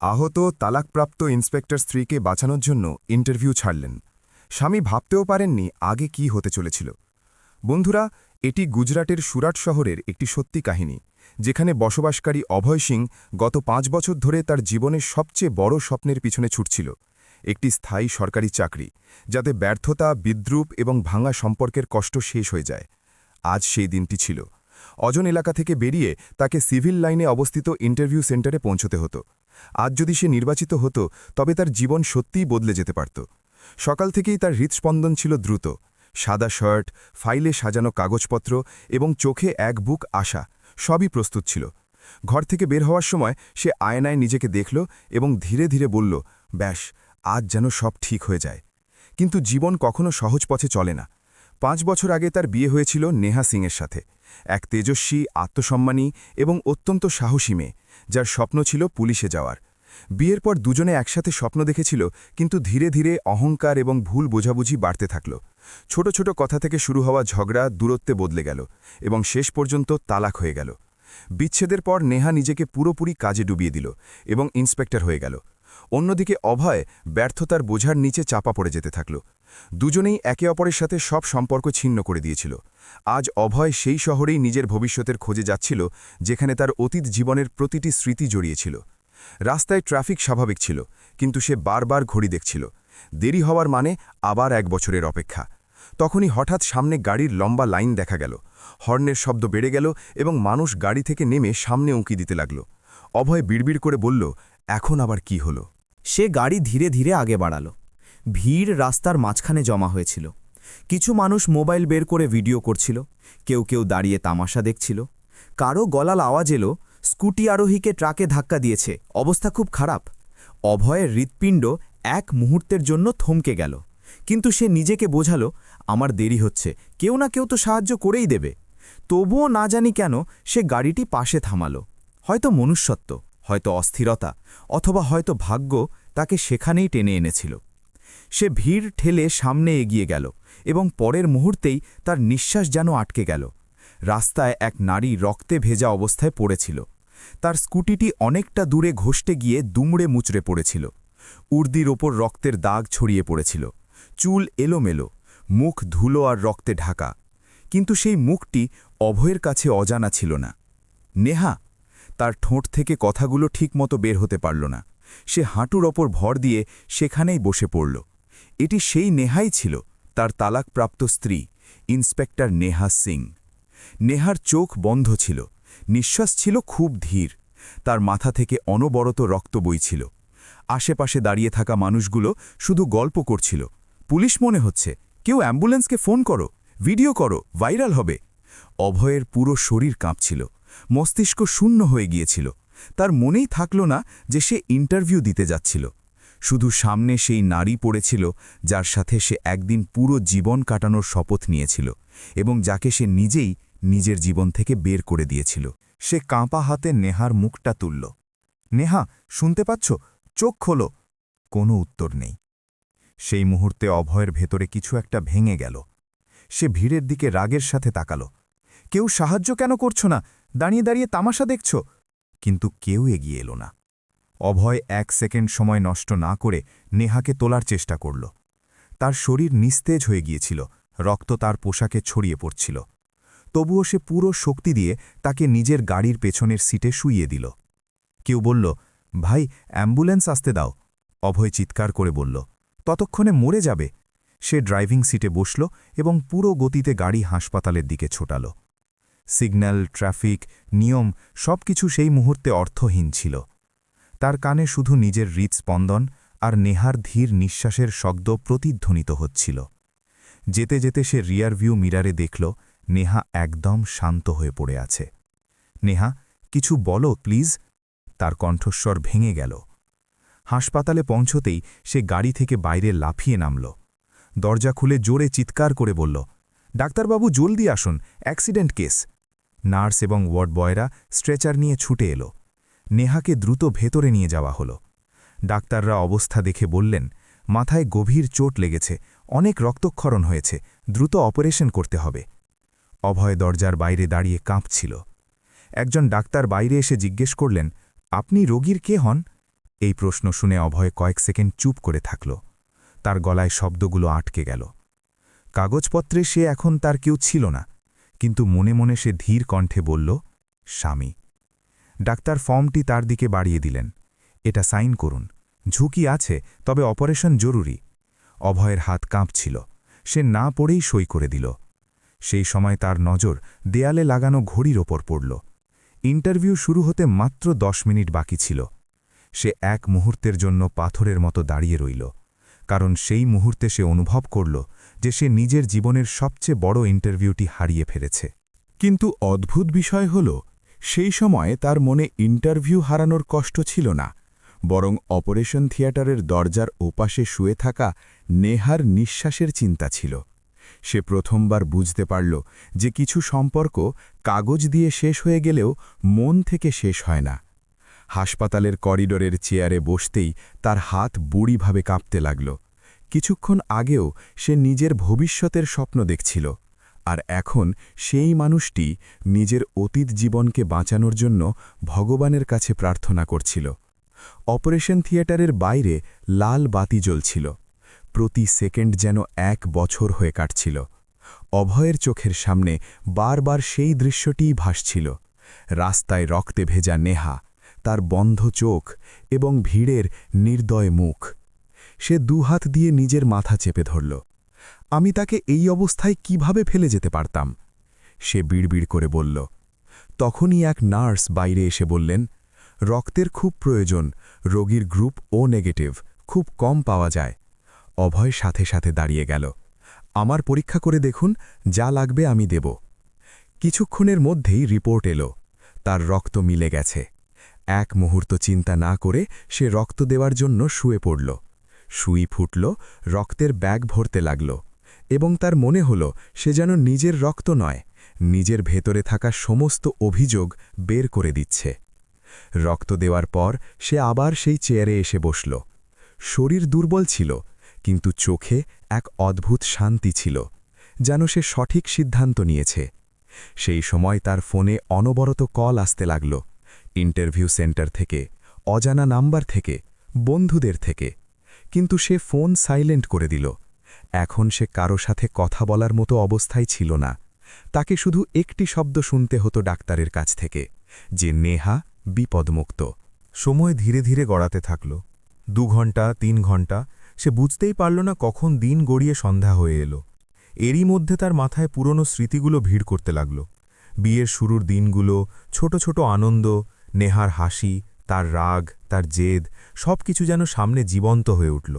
আহত তালাকপ্রাপ্ত ইন্সপেক্টর স্ত্রীকে বাঁচানোর জন্য ইন্টারভিউ ছাড়লেন। স্বামী ভাবতেও পারেননি আগে কি হতে চলেছিল। বন্ধুরা, এটি গুজরাটের সুরাট শহরের একটি সত্যি কাহিনী, যেখানে বসবাসকারী অভয় সিং গত 5 বছর ধরে তার জীবনের সবচেয়ে বড় স্বপ্নের পিছনে ছুটছিল, একটি স্থায়ী সরকারি চাকরি, যাতে ব্যর্থতা, বিদ্রূপ এবং ভাঙা সম্পর্কের কষ্ট শেষ হয়ে যায়। আজ সেই দিনটি ছিল। অজন এলাকা থেকে বেরিয়ে তাকে সিভিল লাইনে অবস্থিত ইন্টারভিউ সেন্টারে পৌঁছতে হতো। আজ যদি সে নির্বাচিত হতো, তবে তার জীবন সত্যিই বদলে যেতে পারত। সকাল থেকেই তার হৃৎস্পন্দন ছিল দ্রুত। সাদা শার্ট, ফাইলে সাজানো কাগজপত্র এবং চোখে এক বুক আশা, সবই প্রস্তুত ছিল। ঘর থেকে বের হওয়ার সময় সে আয়নায় নিজেকে দেখল এবং ধীরে ধীরে বলল, ব্যাস, আজ যেন সব ঠিক হয়ে যায়। কিন্তু জীবন কখনো সহজ পথে চলে না। 5 বছর আগে তার বিয়ে হয়েছিল নেহা সিংয়ের সাথে, এক তেজস্বী, আত্মসম্মানী এবং অত্যন্ত সাহসী মেয়ে, যার স্বপ্ন ছিল পুলিশে যাওয়ার। বিয়ের পর দুজনে একসাথে স্বপ্ন দেখেছিল, কিন্তু ধীরে ধীরে অহংকার এবং ভুল বোঝাবুঝি বাড়তে থাকল। ছোট ছোট কথা থেকে শুরু হওয়া ঝগড়া দূরত্বে বদলে গেল এবং শেষ পর্যন্ত তালাক হয়ে গেল। বিচ্ছেদের পর নেহা নিজেকে পুরোপুরি কাজে ডুবিয়ে দিল এবং ইন্সপেক্টর হয়ে গেল। অন্যদিকে অভয় ব্যর্থতার বোঝার নিচে চাপা পড়ে যেতে থাকল। দুজনেই একে অপরের সাথে সব সম্পর্ক ছিন্ন করে দিয়েছিল। আজ অভয় সেই শহরেই নিজের ভবিষ্যতের খোঁজে যাচ্ছিল, যেখানে তার অতীত জীবনের প্রতিটি স্মৃতি জড়িয়েছিল। রাস্তায় ট্রাফিক স্বাভাবিক ছিল, কিন্তু সে বারবার ঘড়ি দেখছিল। দেরি হওয়ার মানে আবার 1 বছরের অপেক্ষা। তখনই হঠাৎ সামনে গাড়ির লম্বা লাইন দেখা গেল। হর্নের শব্দ বেড়ে গেল এবং মানুষ গাড়ি থেকে নেমে সামনে উঁকি দিতে লাগল। অভয় বিড়বিড় করে বলল, এখন আবার কি হলো? সে গাড়ি ধীরে ধীরে আগে বাড়াল। ভিড় রাস্তার মাঝখানে জমা হয়েছিল। কিছু মানুষ মোবাইল বের করে ভিডিও করছিল, কেউ কেউ দাঁড়িয়ে তামাশা দেখছিল। কারো গলাল আওয়াজ এলো, স্কুটি আরোহীকে ট্রাকে ধাক্কা দিয়েছে, অবস্থা খুব খারাপ। অভয়ের হৃৎপিণ্ড এক মুহূর্তের জন্য থমকে গেল, কিন্তু সে নিজেকে বোঝালো, আমার দেরি হচ্ছে, কেউ না কেউ তো সাহায্য করেই দেবে। তবুও না জানি কেন সে গাড়িটি পাশে থামালো। হয়তো মনুষ্যত্ব, হয়তো অস্থিরতা, অথবা হয়তো ভাগ্য তাকে সেখানেই টেনে এনেছিল। সে ভিড় ঠেলে সামনে এগিয়ে গেল এবং পরের মুহূর্তেই তার নিঃশ্বাস যেন আটকে গেল। রাস্তায় এক নারী রক্তে ভেজা অবস্থায় পড়েছিল। তার স্কুটিটি অনেকটা দূরে ঘষতে গিয়ে দুমড়ে মুচড়ে পড়েছিল। উর্দির ওপর রক্তের দাগ ছড়িয়ে পড়েছিল, চুল এলোমেলো, মুখ ধুলো আর রক্তে ঢাকা। কিন্তু সেই মুখটি অভয়ের কাছে অজানা ছিল না। নেহা! তার ঠোঁট থেকে কথাগুলো ঠিকমতো বের হতে পারল না। সে হাঁটুর ওপর ভর দিয়ে সেখানেই বসে পড়ল। এটি সেই নেহাই ছিল, তার তালাকপ্রাপ্ত স্ত্রী, ইন্সপেক্টর নেহা সিং। নেহার চোখ বন্ধ ছিল, নিঃশ্বাস ছিল খুব ধীর। তার মাথা থেকে অনবরত রক্ত বইছিল। আশেপাশে দাঁড়িয়ে থাকা মানুষগুলো শুধু গল্প করছিল, পুলিশ মনে হচ্ছে, কেউ অ্যাম্বুলেন্সকে ফোন করো, ভিডিও করো, ভাইরাল হবে। অভয়ের পুরো শরীর কাঁপছিল, মস্তিষ্ক শূন্য হয়ে গিয়েছিল। তার মনেই থাকল না যে সে ইন্টারভিউ দিতে যাচ্ছিল। শুধু সামনে সেই নারী পড়েছিল, যার সাথে সে একদিন পুরো জীবন কাটানোর শপথ নিয়েছিল এবং যাকে সে নিজেই নিজের জীবন থেকে বের করে দিয়েছিল। সে কাঁপা হাতে নেহার মুখটা তুলল। নেহা, শুনতে পাচ্ছ? চোখ খোলো। কোনো উত্তর নেই। সেই মুহূর্তে অভয়ের ভেতরে কিছু একটা ভেঙে গেল। সে ভিড়ের দিকে রাগের সাথে তাকাল। কেউ সাহায্য কেন করছো না? দাঁড়িয়ে দাঁড়িয়ে তামাশা দেখছ? কিন্তু কেউ এগিয়ে এলো না। অভয় 1 সেকেন্ড সময় নষ্ট না করে নেহাকে তোলার চেষ্টা করল। তার শরীর নিস্তেজ হয়ে গিয়েছিল, রক্ত তার পোশাকে ছড়িয়ে পড়ছিল। তবুও সে পুরো শক্তি দিয়ে তাকে নিজের গাড়ির পেছনের সিটে শুইয়ে দিল। কেউ বলল, ভাই, অ্যাম্বুলেন্স আসতে দাও। অভয় চিৎকার করে বলল, ততক্ষণে মরে যাবে। সে ড্রাইভিং সিটে বসল এবং পুরো গতিতে গাড়ি হাসপাতালের দিকে ছোটাল। সিগন্যাল, ট্রাফিক, নিয়ম সবকিছু সেই মুহূর্তে অর্থহীন ছিল। তার কানে শুধু নিজের হৃৎস্পন্দন আর নেহার ধীর নিঃশ্বাসের শব্দ প্রতিধ্বনিত হচ্ছিল। যেতে যেতে সে রিয়ারভিউ মিরারে দেখল, নেহা একদম শান্ত হয়ে পড়ে আছে। নেহা, কিছু বলো প্লিজ। তার কণ্ঠস্বর ভেঙে গেল। হাসপাতালে পৌঁছতেই সে গাড়ি থেকে বাইরে লাফিয়ে নামল। দরজা খুলে জোরে চিৎকার করে বলল, ডাক্তারবাবু জলদি আসুন, অ্যাক্সিডেন্ট কেস। নার্স এবং ওয়ার্ড বয়রা স্ট্রেচার নিয়ে ছুটে এলো। নেহাকে দ্রুত ভেতরে নিয়ে যাওয়া হলো। ডাক্তাররা অবস্থা দেখে বললেন, মাথায় গভীর চোট লেগেছে, অনেক রক্তক্ষরণ হয়েছে, দ্রুত অপারেশন করতে হবে। অভয় দরজার বাইরে দাঁড়িয়ে কাঁপছিল। একজন ডাক্তার বাইরে এসে জিজ্ঞেস করলেন, আপনি রোগীর কে হন? এই প্রশ্ন শুনে অভয় কয়েক সেকেন্ড চুপ করে থাকল। তার গলায় শব্দগুলো আটকে গেল। কাগজপত্রে সে এখন তার কেউ ছিল না, কিন্তু মনে মনে সে ধীর কণ্ঠে বলল, স্বামী। ডাক্তার ফর্মটি তার দিকে বাড়িয়ে দিলেন। এটা সাইন করুন। ঝুঁকি আছে, তবে অপারেশন জরুরি। অভয়ের হাত কাঁপছিল। সে না পড়েই সই করে দিল। সেই সময় তার নজর দেয়ালে লাগানো ঘড়ির ওপর পড়ল। ইন্টারভিউ শুরু হতে মাত্র 10 মিনিট বাকি ছিল। সে এক মুহূর্তের জন্য পাথরের মতো দাঁড়িয়ে রইল, কারণ সেই মুহূর্তে সে অনুভব করল যে সে নিজের জীবনের সবচেয়ে বড় ইন্টারভিউটি হারিয়ে ফেলেছে। কিন্তু অদ্ভুত বিষয় হল, সেই সময় তার মনে ইন্টারভিউ হারানোর কষ্ট ছিল না, বরং অপারেশন থিয়েটারের দরজার ওপাশে শুয়ে থাকা নেহার নিঃশ্বাসের চিন্তা ছিল। সে প্রথমবার বুঝতে পারল যে কিছু সম্পর্ক কাগজ দিয়ে শেষ হয়ে গেলেও মন থেকে শেষ হয় না। হাসপাতালের করিডোরের চেয়ারে বসতেই তার হাত বুড়িভাবে কাঁপতে লাগল। কিছুক্ষণ আগেও সে নিজের ভবিষ্যতের স্বপ্ন দেখছিল, আর এখন সেই মানুষটি নিজের অতীত জীবনকে বাঁচানোর জন্য ভগবানের কাছে প্রার্থনা করছিল। অপারেশন থিয়েটারের বাইরে লাল বাতি জ্বলছিল। প্রতি সেকেন্ড যেন 1 বছর হয়ে কাটছিল। অভয়ের চোখের সামনে বারবার সেই দৃশ্যটিই ভাসছিল। রাস্তায় রক্তে ভেজা নেহা, তার বন্ধ চোখ এবং ভিড়ের নির্দয় মুখ। সে দুহাত দিয়ে নিজের মাথা চেপে ধরল। আমি তাকে এই অবস্থায় কিভাবে ফেলে যেতে পারতাম? সে বিড়বিড় করে বলল। তখনই এক নার্স বাইরে এসে বললেন, রক্তের খুব প্রয়োজন, রোগীর গ্রুপ ও নেগেটিভ, খুব কম পাওয়া যায়। অভয় সাথে সাথে দাঁড়িয়ে গেল। আমার পরীক্ষা করে দেখুন, যা লাগবে আমি দেব। কিছুক্ষণের মধ্যেই রিপোর্ট এলো, তার রক্ত মিলে গেছে। এক মুহূর্ত চিন্তা না করে সে রক্ত দেওয়ার জন্য শুয়ে পড়ল। সুই ফুটল, রক্তের ব্যাগ ভরতে লাগল, এবং তার মনে হল সে যেন নিজের রক্ত নয়, নিজের ভেতরে থাকা সমস্ত অভিযোগ বের করে দিচ্ছে। রক্ত দেওয়ার পর সে আবার সেই চেয়ারে এসে বসল। শরীর দুর্বল ছিল, কিন্তু চোখে এক অদ্ভুত শান্তি ছিল, যেন সে সঠিক সিদ্ধান্ত নিয়েছে। সেই সময় তার ফোনে অনবরত কল আসতে লাগল, ইন্টারভিউ সেন্টার থেকে, অজানা নাম্বার থেকে, বন্ধুদের থেকে। কিন্তু সে ফোন সাইলেন্ট করে দিল। এখন সে কারো সাথে কথা বলার মতো অবস্থায় ছিল না। তাকে শুধু একটি শব্দ শুনতে হতো ডাক্তারের কাছ থেকে, যে নেহা বিপদমুক্ত। সময় ধীরে ধীরে গড়াতে থাকল। 2 ঘন্টা, 3 ঘন্টা, সে বুঝতেই পারল না কখন দিন গড়িয়ে সন্ধ্যা হয়ে এলো। এরই মধ্যে তার মাথায় পুরনো স্মৃতিগুলো ভিড় করতে লাগল। বিয়ের শুরুর দিনগুলো, ছোট ছোট আনন্দ, নেহার হাসি, তার রাগ, তার জেদ, সব কিছু যেন সামনে জীবন্ত হয়ে উঠল।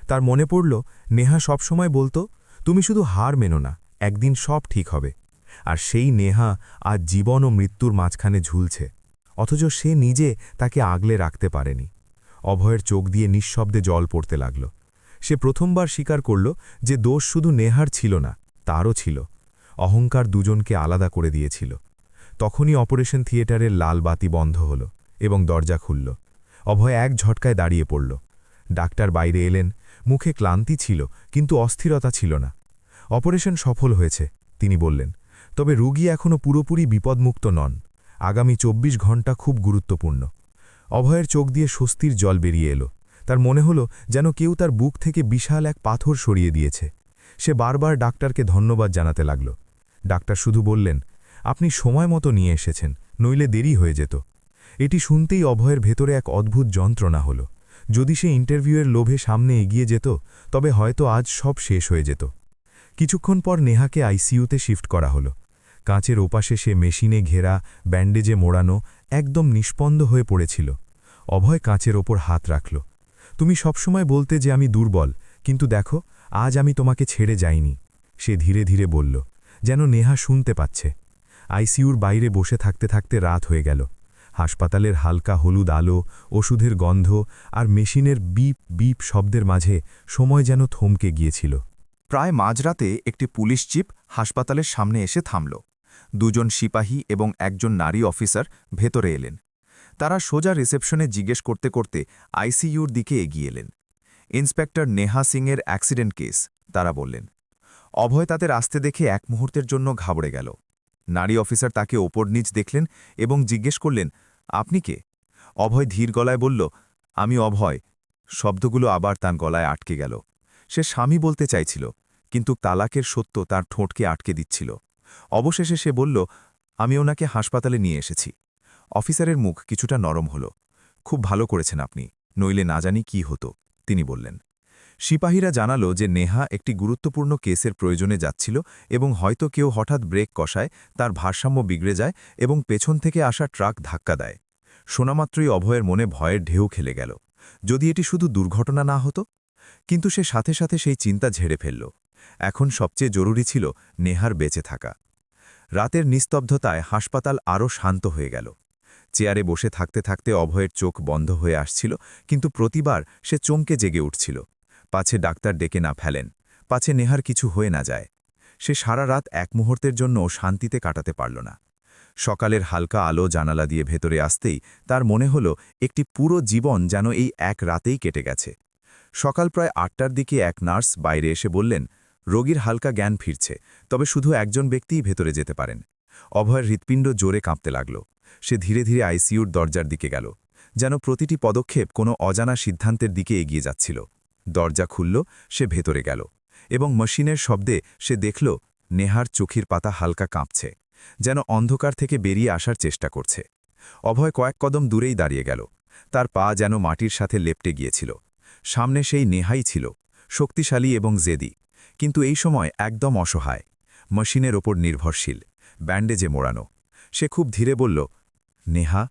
তার মনে পড়ল, নেহা সবসময় বলতো, তুমি শুধু হার মেনো না, একদিন সব ঠিক হবে। আর সেই নেহা আজ জীবন ও মৃত্যুর মাঝখানে ঝুলছে, অথচ সে নিজে তাকে আগলে রাখতে পারেনি। অভয়ের চোখ দিয়ে নিঃশব্দে জল পড়তে লাগল। সে প্রথমবার স্বীকার করল যে দোষ শুধু নেহার ছিল না, তারও ছিল। অহংকার দুজনকে আলাদা করে দিয়েছিল। তখনই অপারেশন থিয়েটারের লাল বাতি বন্ধ হল এবং দরজা খুলল। অভয় এক ঝটকায় দাঁড়িয়ে পড়ল। ডাক্তার বাইরে এলেন, মুখে ক্লান্তি ছিল, কিন্তু অস্থিরতা ছিল না। অপারেশন সফল হয়েছে, তিনি বললেন, তবে রোগী এখনও পুরোপুরি বিপদমুক্ত নন। আগামী 24 ঘণ্টা খুব গুরুত্বপূর্ণ। অভয়ের চোখ দিয়ে স্বস্তির জল বেরিয়ে এলো। তার মনে হলো যেন কেউ তার বুক থেকে বিশাল এক পাথর সরিয়ে দিয়েছে। সে বারবার ডাক্তারকে ধন্যবাদ জানাতে লাগল। ডাক্তার শুধু বললেন, আপনি সময় মতো নিয়ে এসেছেন, নইলে দেরি হয়ে যেত। এটি শুনতেই অভয়ের ভেতরে এক অদ্ভুত যন্ত্রণা হলো। যদি সে ইন্টারভিউয়ের লোভে সামনে এগিয়ে যেত, তবে হয়তো আজ সব শেষ হয়ে যেত। কিছুক্ষণ পর নেহাকে আইসিইউতে শিফট করা হলো। কাঁচের ওপাশে সে মেশিনে ঘেরা, ব্যান্ডেজে মোড়ানো, একদম নিষ্পন্দ হয়ে পড়েছিল। অভয় কাঁচের ওপর হাত রাখল। তুমি সবসময় বলতে যে আমি দুর্বল, কিন্তু দেখো, আজ আমি তোমাকে ছেড়ে যাইনি, সে ধীরে ধীরে বলল, যেন নেহা শুনতে পাচ্ছে। আইসিইউর বাইরে বসে থাকতে থাকতে রাত হয়ে গেল। হাসপাতালের হালকা হলুদ আলো, ওষুধের গন্ধ আর মেশিনের বিপ বিপ শব্দের মাঝে সময় যেন থমকে গিয়েছিল। প্রায় মাঝরাতে একটি পুলিশ জিপ হাসপাতালের সামনে এসে থামল। 2 জন সিপাহী এবং একজন নারী অফিসার ভেতরে এলেন। তারা সোজা রিসেপশনে জিজ্ঞেস করতে করতে আইসিইউর দিকে এগিয়ে এলেন। ইন্সপেক্টর নেহা সিংয়ের অ্যাক্সিডেন্ট কেস, তারা বললেন। অভয় তাদের আসতে দেখে এক মুহূর্তের জন্য ঘাবড়ে গেল। নারী অফিসার তাকে ওপর নিচ দেখলেন এবং জিজ্ঞেস করলেন, আপনি কে? অভয় ধীর গলায় বলল, আমি অভয়। শব্দগুলো আবার তার গলায় আটকে গেল। সে স্বামী বলতে চাইছিল, কিন্তু তালাকের সত্য তার ঠোঁটকে আটকে দিচ্ছিল। অবশেষে সে বলল, আমি ওনাকে হাসপাতালে নিয়ে এসেছি। অফিসারের মুখ কিছুটা নরম হল। খুব ভালো করেছেন আপনি, নইলে না জানি কি হতো, তিনি বললেন। সিপাহীরা জানালো যে নেহা একটি গুরুত্বপূর্ণ কেসের প্রয়োজনে যাচ্ছিল এবং হয়তো কেউ হঠাৎ ব্রেক কষায়, তার ভারসাম্য বিগড়ে যায় এবং পেছন থেকে আসা ট্রাক ধাক্কা দেয়। শোনামাত্রই অভয়ের মনে ভয়ের ঢেউ খেলে গেল। যদি এটি শুধু দুর্ঘটনা না হতো? কিন্তু সে সাথে সাথে সেই চিন্তা ঝেড়ে ফেলল। এখন সবচেয়ে জরুরি ছিল নেহার বেঁচে থাকা। রাতের নিস্তব্ধতায় হাসপাতাল আরও শান্ত হয়ে গেল। চেয়ারে বসে থাকতে থাকতে অভয়ের চোখ বন্ধ হয়ে আসছিল, কিন্তু প্রতিবার সে চমকে জেগে উঠছিল। পাছে ডাক্তার ডেকে না ফেলেন, পাছে নেহার কিছু হয়ে না যায়। সে সারা রাত এক মুহূর্তের জন্য শান্তিতে কাটাতে পারল না। সকালের হালকা আলো জানালা দিয়ে ভেতরে আসতেই তার মনে হল একটি পুরো জীবন যেন এই এক রাতেই কেটে গেছে। সকাল প্রায় ৮টার দিকে এক নার্স বাইরে এসে বললেন, রোগীর হালকা জ্ঞান ফিরছে, তবে শুধু একজন ব্যক্তিই ভেতরে যেতে পারেন। অভয়ের হৃৎপিণ্ড জোরে কাঁপতে লাগল। সে ধীরে ধীরে আইসিইউর দরজার দিকে গেল, যেন প্রতিটি পদক্ষেপ কোনো অজানা সিদ্ধান্তের দিকে এগিয়ে যাচ্ছিল। দরজা খুলল, সে ভেতরে গেল এবং মেশিনের শব্দে সে দেখল নেহার চোখের পাতা হালকা কাঁপছে, যেন অন্ধকার থেকে বেরিয়ে আসার চেষ্টা করছে। অভয় কয়েক কদম দূরেই দাঁড়িয়ে গেল। তার পা যেন মাটির সাথে লেপ্টে গিয়েছিল। সামনে সেই নেহাই ছিল, শক্তিশালী এবং জেদি, কিন্তু এই সময় একদম অসহায়, মেশিনের ওপর নির্ভরশীল, ব্যান্ডেজে মোড়ানো। সে খুব ধীরে বলল, নেহা।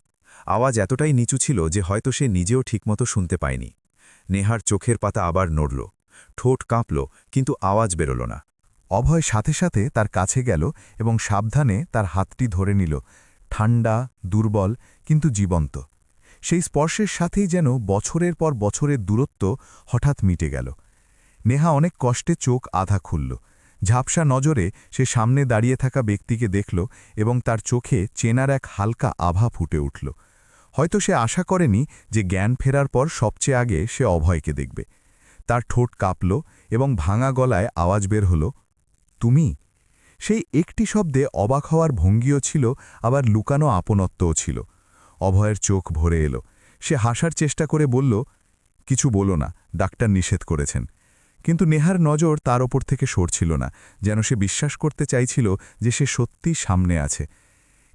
আওয়াজ এতটাই নিচু ছিল যে হয়তো সে নিজেও ঠিকমতো শুনতে পায়নি। নেহার চোখের পাতা আবার নড়ল, ঠোঁট কাঁপল, কিন্তু আওয়াজ বেরোল না। অভয় সাথে সাথে তার কাছে গেল এবং সাবধানে তার হাতটি ধরে নিল, ঠান্ডা, দুর্বল, কিন্তু জীবন্ত। সেই স্পর্শের সাথেই যেন বছরের পর বছরের দূরত্ব হঠাৎ মিটে গেল। নেহা অনেক কষ্টে চোখ আধা খুলল। ঝাপসা নজরে সে সামনে দাঁড়িয়ে থাকা ব্যক্তিকে দেখল এবং তার চোখে চেনার এক হালকা আভা ফুটে উঠল। হয়তো সে আশা করেনি যে জ্ঞান ফেরার পর সবচেয়ে আগে সে অভয়কে দেখবে। তার ঠোঁট কাঁপল এবং ভাঙা গলায় আওয়াজ বের হল, তুমি। সেই একটি শব্দে অবাক হওয়ার ভঙ্গিও ছিল, আবার লুকানো আপনত্বও ছিল। অভয়ের চোখ ভরে এলো। সে হাসার চেষ্টা করে বলল, কিছু বলো না, ডাক্তার নিষেধ করেছেন। কিন্তু নেহার নজর তার ওপর থেকে সরছিল না, যেন সে বিশ্বাস করতে চাইছিল যে সে সত্যি সামনে আছে।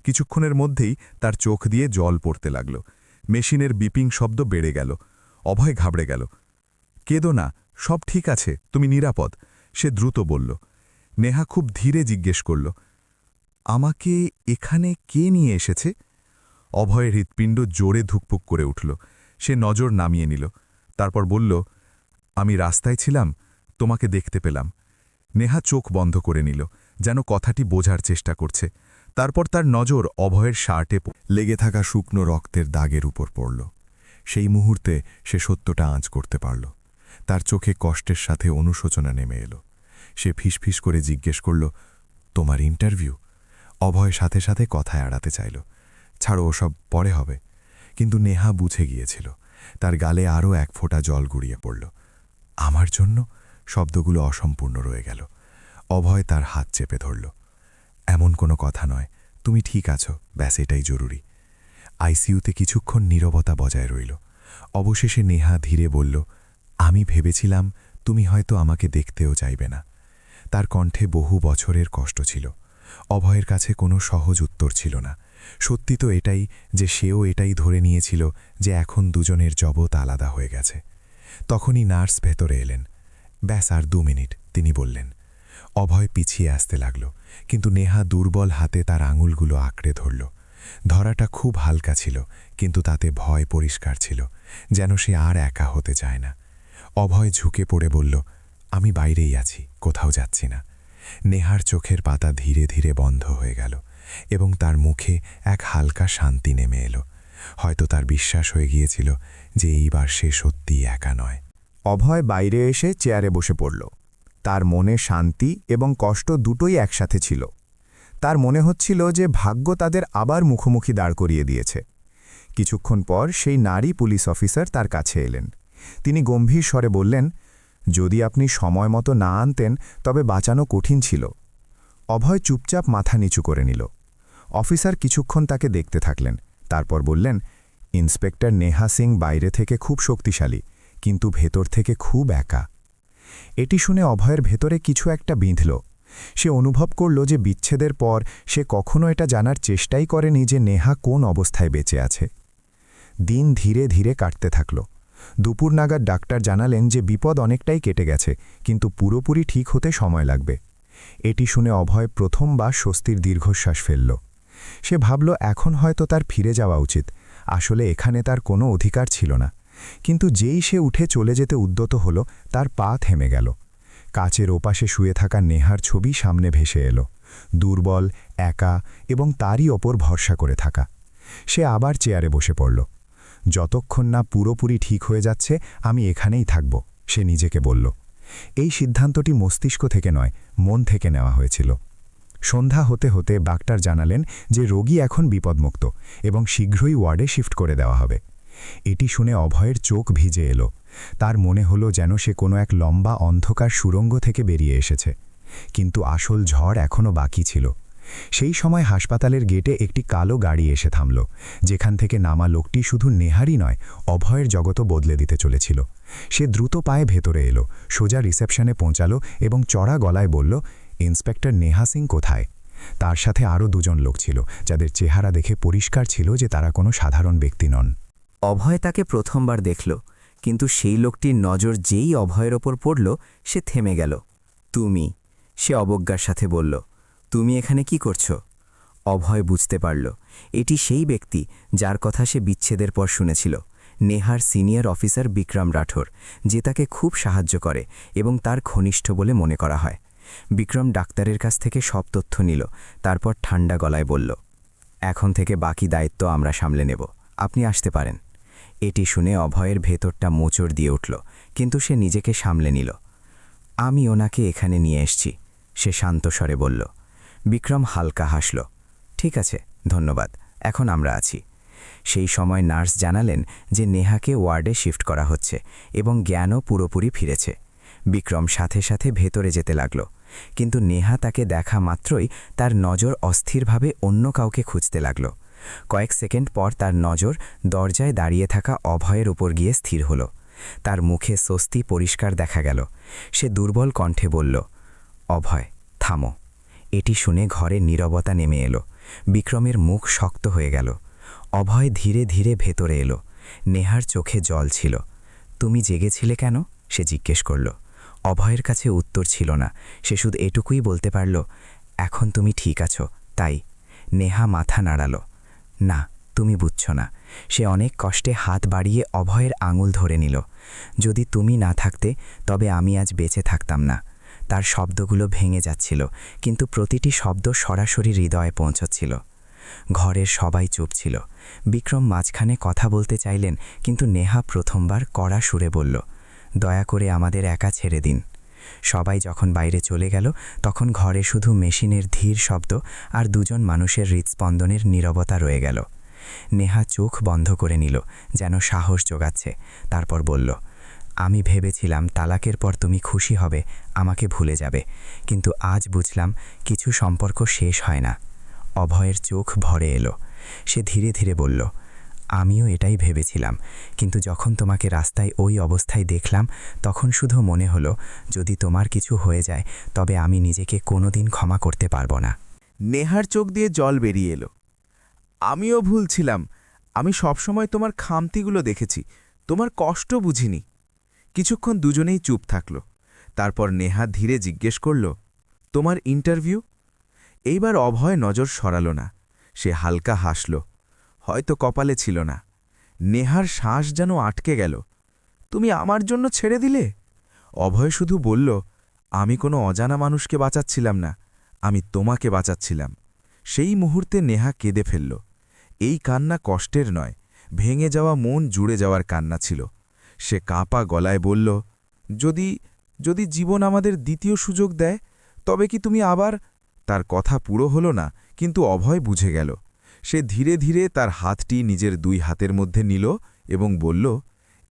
কিছুক্ষণের মধ্যেই তার চোখ দিয়ে জল পড়তে লাগল। মেশিনের বিপিং শব্দ বেড়ে গেল। অভয় ঘাবড়ে গেল। কেঁদো না, সব ঠিক আছে, তুমি নিরাপদ, সে দ্রুত বলল। নেহা খুব ধীরে জিজ্ঞেস করল, আমাকে এখানে কে নিয়ে এসেছে? অভয়ের হৃৎপিণ্ড জোরে ধুকপুক করে উঠল। সে নজর নামিয়ে নিল, তারপর বলল, আমি রাস্তায় ছিলাম, তোমাকে দেখতে পেলাম। নেহা চোখ বন্ধ করে নিল, যেন কথাটি বোঝার চেষ্টা করছে। তারপর তার নজর অভয়ের শার্টে লেগে থাকা শুকনো রক্তের দাগের উপর পড়ল। সেই মুহূর্তে সে সত্যটা আঁচ করতে পারল। তার চোখে কষ্টের সাথে অনুশোচনা নেমে এলো। সে ফিসফিস করে জিজ্ঞেস করল, তোমার ইন্টারভিউ? অভয় সাথে সাথে কথা এড়াতে চাইল, ছাড়ো, ওসব পরে হবে। কিন্তু নেহা বুঝে গিয়েছিল। তার গালে আরও এক ফোঁটা জল গড়িয়ে পড়ল। আমার জন্য? শব্দগুলো অসম্পূর্ণ রয়ে গেল। অভয় তার হাত চেপে ধরল। এমন কোনো কথা নয়, তুমি ঠিক আছো, ব্যাস এটাই জরুরি। আইসিইউতে কিছুক্ষণ নীরবতা বজায় রইল। অবশেষে নেহা ধীরে বলল, আমি ভেবেছিলাম তুমি হয়তো আমাকে দেখতেও চাইবে না। তার কণ্ঠে বহু বছরের কষ্ট ছিল। অভয়ের কাছে কোনো সহজ উত্তর ছিল না। সত্যি তো এটাই যে সেও এটাই ধরে নিয়েছিল যে এখন দুজনের জগৎ আলাদা হয়ে গেছে। তখনই নার্স ভেতরে এলেন। ব্যাস আর 2 মিনিট, তিনি বললেন। অভয় পিছিয়ে আসতে লাগল, কিন্তু নেহা দুর্বল হাতে তার আঙুলগুলো আঁকড়ে ধরল। ধরাটা খুব হালকা ছিল, কিন্তু তাতে ভয় পরিষ্কার ছিল, যেন সে আর একা হতে চায় না। অভয় ঝুঁকে পড়ে বলল, আমি বাইরেই আছি, কোথাও যাচ্ছি না। নেহার চোখের পাতা ধীরে ধীরে বন্ধ হয়ে গেল এবং তার মুখে এক হালকা শান্তি নেমে এলো। হয়তো তার বিশ্বাস হয়ে গিয়েছিল যে এইবার সে সত্যিই একা নয়। অভয় বাইরে এসে চেয়ারে বসে পড়ল। তার মনে শান্তি এবং কষ্ট দুটোই একসাথে ছিল। তার মনে হচ্ছিল যে ভাগ্য তাদের আবার মুখোমুখি দাঁড় করিয়ে দিয়েছে। কিছুক্ষণ পর সেই নারী পুলিশ অফিসার তার কাছে এলেন। তিনি গম্ভীর স্বরে বললেন, যদি আপনি সময় মতো না আনতেন তবে বাঁচানো কঠিন ছিল। অভয় চুপচাপ মাথা নিচু করে নিল। অফিসার কিছুক্ষণ তাকে দেখতে থাকলেন, তারপর বললেন, ইন্সপেক্টর নেহা সিং বাইরে থেকে খুব শক্তিশালী, কিন্তু ভেতর থেকে খুব একা। এটি শুনে অভয়ের ভেতরে কিছু একটা বিঁধল। সে অনুভব করল যে বিচ্ছেদের পর সে কখনো এটা জানার চেষ্টাই করেনি যে নেহা কোন অবস্থায় বেঁচে আছে। দিন ধীরে ধীরে কাটতে থাকল। দুপুর নাগাদ ডাক্তার জানালেন যে বিপদ অনেকটাই কেটে গেছে, কিন্তু পুরোপুরি ঠিক হতে সময় লাগবে। এটি শুনে অভয় প্রথমবার স্বস্তির দীর্ঘশ্বাস ফেলল। সে ভাবল এখন হয়তো তার ফিরে যাওয়া উচিত। আসলে এখানে তার কোনো অধিকার ছিল না। কিন্তু যেই সে উঠে চলে যেতে উদ্যত হল, তার পা থেমে গেল। কাচের ওপাশে শুয়ে থাকা নেহার ছবি সামনে ভেসে এলো, দুর্বল, একা এবং তারই ওপর ভরসা করে থাকা। সে আবার চেয়ারে বসে পড়ল। যতক্ষণ না পুরোপুরি ঠিক হয়ে যাচ্ছে আমি এখানেই থাকব, সে নিজেকে বলল। এই সিদ্ধান্তটি মস্তিষ্ক থেকে নয়, মন থেকে নেওয়া হয়েছিল। সন্ধ্যা হতে হতে ডাক্তার জানালেন যে রোগী এখন বিপদমুক্ত এবং শীঘ্রই ওয়ার্ডে শিফট করে দেওয়া হবে। এটি শুনে অভয়ের চোখ ভিজে এলো। তার মনে হলো যেন সে কোনো এক লম্বা অন্ধকার সুড়ঙ্গ থেকে বেরিয়ে এসেছে। কিন্তু আসল ঝড় এখনও বাকি ছিল। সেই সময় হাসপাতালের গেটে একটি কালো গাড়ি এসে থামল। যেখান থেকে নামা লোকটি শুধু নেহারই নয়, অভয়ের জগতও বদলে দিতে চলেছিল। সে দ্রুত পায়ে ভেতরে এলো, সোজা রিসেপশনে পৌঁছালো এবং চড়া গলায় বলল, ইন্সপেক্টর নেহা সিং কোথায়? তার সাথে আরও দুজন লোক ছিল, যাদের চেহারা দেখে পরিষ্কার ছিল যে তারা কোনো সাধারণ ব্যক্তি নন। অভয় তাকে প্রথমবার দেখল, কিন্তু সেই লোকটির নজর যেই অভয়ের ওপর পড়ল, সে থেমে গেল। তুমি, সে অবজ্ঞার সাথে বলল, তুমি এখানে কি করছো? অভয় বুঝতে পারল এটি সেই ব্যক্তি যার কথা সে বিচ্ছেদের পর শুনেছিল, নেহার সিনিয়র অফিসার বিক্রম রাঠোর, যে তাকে খুব সাহায্য করে এবং তার ঘনিষ্ঠ বলে মনে করা হয়। বিক্রম ডাক্তারের কাছ থেকে সব তথ্য নিল, তারপর ঠান্ডা গলায় বলল, এখন থেকে বাকি দায়িত্ব আমরা সামলে নেব, আপনি আসতে পারেন। এটি শুনে অভয়ের ভেতরটা মোচড় দিয়ে উঠল, কিন্তু সে নিজেকে সামলে নিল। আমি ওনাকে এখানে নিয়ে এসছি, সে শান্ত স্বরে বলল। বিক্রম হালকা হাসল। ঠিক আছে, ধন্যবাদ, এখন আমরা আছি। সেই সময় নার্স জানালেন যে নেহাকে ওয়ার্ডে শিফট করা হচ্ছে এবং জ্ঞানও পুরোপুরি ফিরেছে। বিক্রম সাথে সাথে ভেতরে যেতে লাগল, কিন্তু নেহা তাকে দেখা মাত্রই তার নজর অস্থিরভাবে অন্য কাউকে খুঁজতে লাগল। কয়েক সেকেন্ড পর তার নজর দরজায় দাঁড়িয়ে থাকা অভয়ের উপর গিয়ে স্থির হল। তার মুখে স্বস্তি পরিষ্কার দেখা গেল। সে দুর্বল কণ্ঠে বলল, অভয়, থামো। এটি শুনে ঘরে নীরবতা নেমে এলো। বিক্রমের মুখ শক্ত হয়ে গেল। অভয় ধীরে ধীরে ভেতরে এলো। নেহার চোখে জল ছিল। তুমি জেগেছিলে কেন? সে জিজ্ঞেস করল। অভয়ের কাছে উত্তর ছিল না। সে শুধু এটুকুই বলতে পারল, এখন তুমি ঠিক আছো তাই। নেহা মাথা নাড়াল। না, তুমি বুঝছ না। সে অনেক কষ্টে হাত বাড়িয়ে অভয়ের আঙুল ধরে নিল। যদি তুমি না থাকতে তবে আমি আজ বেঁচে থাকতাম না। তার শব্দগুলো ভেঙে যাচ্ছিল, কিন্তু প্রতিটি শব্দ সরাসরি হৃদয়ে পৌঁছচ্ছিল। ঘরের সবাই চুপ ছিল। বিক্রম মাঝখানে কথা বলতে চাইলেন, কিন্তু নেহা প্রথমবার কড়া সুরে বলল, দয়া করে আমাদের একা ছেড়ে দিন। সবাই যখন বাইরে চলে গেল, তখন ঘরে শুধু মেশিনের ধীর শব্দ আর দুজন মানুষের হৃৎস্পন্দনের নীরবতা রয়ে গেল। নেহা চোখ বন্ধ করে নিল, যেন সাহস জোগাচ্ছে। তারপর বলল, আমি ভেবেছিলাম তালাকের পর তুমি খুশি হবে, আমাকে ভুলে যাবে, কিন্তু আজ বুঝলাম কিছু সম্পর্ক শেষ হয় না। অভয়ের চোখ ভরে এলো। সে ধীরে ধীরে বলল, আমিও এটাই ভেবেছিলাম, কিন্তু যখন তোমাকে রাস্তায় ওই অবস্থায় দেখলাম, তখন শুধু মনে হলো যদি তোমার কিছু হয়ে যায় তবে আমি নিজেকে কোনোদিন ক্ষমা করতে পারবো না। নেহার চোখ দিয়ে জল বেরিয়ে এলো। আমিও ভুল ছিলাম। আমি সবসময় তোমার খামতিগুলো দেখেছি, তোমার কষ্ট বুঝিনি। কিছুক্ষণ দুজনেই চুপ থাকল। তারপর নেহা ধীরে জিজ্ঞেস করল, তোমার ইন্টারভিউ? এইবার অভয় নজর সরাল না। সে হালকা হাসল। হয়তো কপালে ছিল না। নেহার শ্বাস যেন আটকে গেল। তুমি আমার জন্য ছেড়ে দিলে? অভয় শুধু বলল, আমি কোনো অজানা মানুষকে বাঁচাচ্ছিলাম না, আমি তোমাকে বাঁচাচ্ছিলাম। সেই মুহূর্তে নেহা কেঁদে ফেলল। এই কান্না কষ্টের নয়, ভেঙে যাওয়া মন জুড়ে যাওয়ার কান্না ছিল। সে কাঁপা গলায় বলল, যদি যদি জীবন আমাদের দ্বিতীয় সুযোগ দেয়, তবে কি তুমি আবার? তার কথা পুরো হল না, কিন্তু অভয় বুঝে গেল। সে ধীরে ধীরে তার হাতটি নিজের দুই হাতের মধ্যে নিল এবং বলল,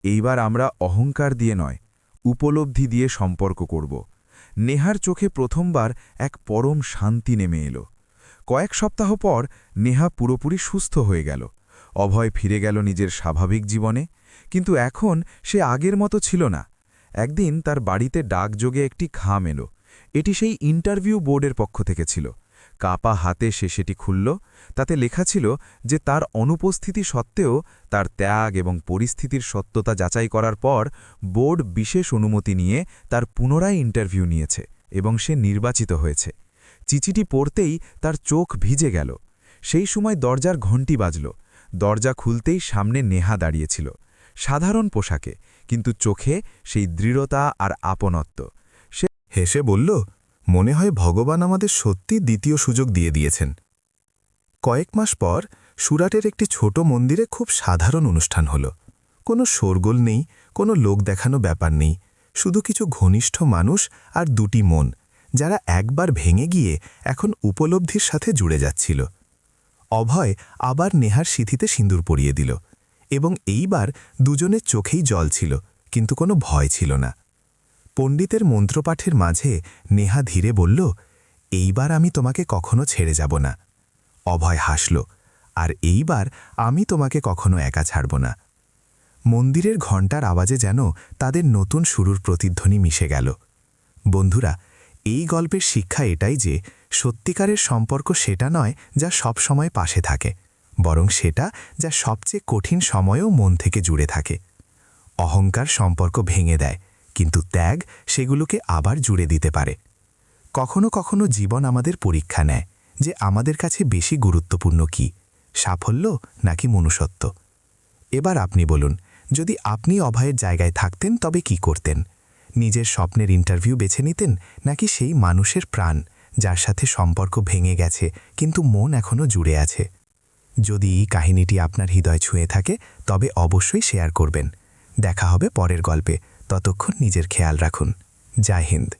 এইবার আমরা অহংকার দিয়ে নয়, উপলব্ধি দিয়ে সম্পর্ক করব। নেহার চোখে প্রথমবার এক পরম শান্তি নেমে এলো। কয়েক সপ্তাহ পর নেহা পুরোপুরি সুস্থ হয়ে গেল। অভয় ফিরে গেল নিজের স্বাভাবিক জীবনে, কিন্তু এখন সে আগের মতো ছিল না। একদিন তার বাড়িতে ডাকযোগে একটি খাম এলো। এটি সেই ইন্টারভিউ বোর্ডের পক্ষ থেকে ছিল। কাপা হাতে সে সেটি খুলল। তাতে লেখা ছিল যে তার অনুপস্থিতি সত্ত্বেও তার ত্যাগ এবং পরিস্থিতির সত্যতা যাচাই করার পর বোর্ড বিশেষ অনুমতি নিয়ে তার পুনরায় ইন্টারভিউ নিয়েছে এবং সে নির্বাচিত হয়েছে। চিঠিটি পড়তেই তার চোখ ভিজে গেল। সেই সময় দরজার ঘণ্টি বাজল। দরজা খুলতেই সামনে নেহা দাঁড়িয়েছিল, সাধারণ পোশাকে, কিন্তু চোখে সেই দৃঢ়তা আর আপনত্ব। হেসে বলল, মনে হয় ভগবান আমাদের সত্যি দ্বিতীয় সুযোগ দিয়ে দিয়েছেন। কয়েক মাস পর সুরাটের একটি ছোট মন্দিরে খুব সাধারণ অনুষ্ঠান হল। কোনো শোরগোল নেই, কোনো লোক দেখানো ব্যাপার নেই, শুধু কিছু ঘনিষ্ঠ মানুষ আর দুটি মন, যারা একবার ভেঙে গিয়ে এখন উপলব্ধির সাথে জুড়ে যাচ্ছিল। অভয় আবার নেহার সিঁথিতে সিঁদুর পরিয়ে দিল, এবং এইবার দুজনের চোখেই জল ছিল, কিন্তু কোনো ভয় ছিল না। পণ্ডিতের মন্ত্রপাঠের মাঝে নেহা ধীরে বলল, এইবার আমি তোমাকে কখনো ছেড়ে যাব না। অভয় হাসল, আর এইবার আমি তোমাকে কখনো একা ছাড়ব না। মন্দিরের ঘণ্টার আওয়াজে যেন তাদের নতুন শুরুর প্রতিধ্বনি মিশে গেল। বন্ধুরা, এই গল্পের শিক্ষা এটাই যে সত্যিকারের সম্পর্ক সেটা নয় যা সব সময় পাশে থাকে, বরং সেটা যা সবচেয়ে কঠিন সময়েও মন থেকে জুড়ে থাকে। অহংকার সম্পর্ক ভেঙে দেয়, কিন্তু ত্যাগ সেগুলোকে আবার জুড়ে দিতে পারে। কখনো কখনো জীবন আমাদের পরীক্ষা নেয় যে আমাদের কাছে বেশি গুরুত্বপূর্ণ কি, সাফল্য নাকি মনুষ্যত্ব। এবার আপনি বলুন, যদি আপনি অভয়ের জায়গায় থাকতেন তবে কি করতেন? নিজের স্বপ্নের ইন্টারভিউ বেছে নিতেন, নাকি সেই মানুষের প্রাণ যার সাথে সম্পর্ক ভেঙে গেছে কিন্তু মন এখনও জুড়ে আছে? যদি এই কাহিনীটি আপনার হৃদয় ছুঁয়ে থাকে তবে অবশ্যই শেয়ার করবেন। দেখা হবে পরের গল্পে। ততক্ষণ নিজের খেয়াল রাখুন। জয় হিন্দ।